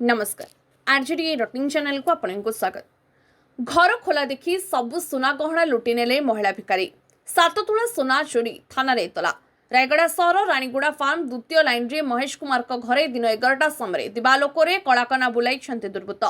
नमस्कार RJD rutting channel को आपको स्वागत। घर खोला देखी सबु सुना गहना लुटि नेले महिला भिकारी। 7 तोला सुना चोरी थाना एतला। रायगड़ा सहर रानीगुड़ा फार्म द्वितीय लाइन रे महेश कुमार को घरे दिन 11टा समय दिवालोकरे कलाकना बुलाई दुर्बृत्त।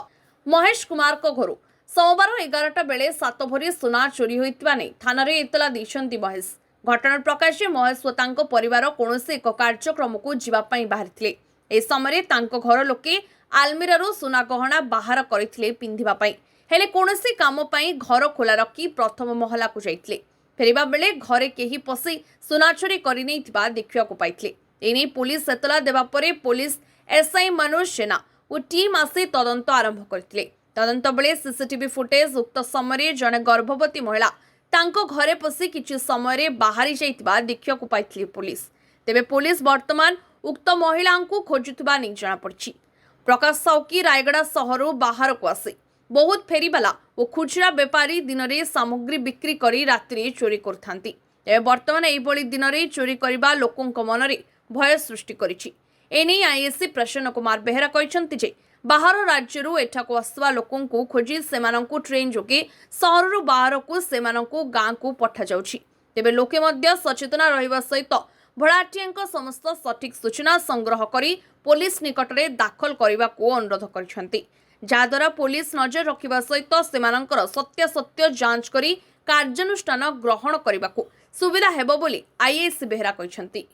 महेश कुमार को घर सोमवार 11टा बेले 7 भरी सुना चोरी होइतिबा नै थाना रे एतला दैछन्ती महेश। घटना प्रकाश महेश व तांको परिवार कोनोसी एक कार्यक्रम को जीवा पई बाहरिथिले। ए समय तांको घर लोके आलमीरारू सुना गहना बाहर करथिले पिंधिबा पई, हेले कोनोसी काम पई घर खोला रखी प्रथम महला को जाइथिले। फेरिबा बेले घरे केही पसी सुना चोरी करि नैथिबा देखिया को पाइथिले। एने पुलिस एतला देबा परे पुलिस एसआई मनोज सेना ओ टीम आसी तदंत आरंभ करथिले। तदंत बेले सीसीटीवी फुटेज उक्त समय जने गर्भवती महिला तांको घरे पसी किछि समय बाहरी जाइथिबा देखिया को पाइथिले पुलिस। तेबे पुलिस वर्तमान उक्त महिला को खोजुथिबा नै जणा पड़छि। प्रकाश साउकी रायगड़ा सहर बाहर को आसे बहुत फेरीवाला और खुचरा बेपारी दिन में सामग्री बिक्री करी रात्रि चोरी करथांती। वर्तमान एभली दिन में चोरी करबा लोकों मन में भय सृष्टि करिछि। एने आईएससी प्रसन्न कुमार बेहेरा कहते जे बाहर राज्यरू एठाको आसुवा लोकों को खोजी सेमानंकु ट्रेन जोगे सहररू बाहर को सेमानंकु गाँ को पठा जाउछि। तेबे लोके मध्य सचेतना रहिबा सहित भड़ाटिया समस्त सठिक सूचना संग्रह करी पुलिस निकट में दाखल करने को अनुरोध कर जहाद्वारा पुलिस नजर रखा सहित सेमानंकर सत्यासत्य जांच करी कार्यानुष्ठान ग्रहण करने को सुविधा हेबो बोली आईएएस बेहेरा कहते।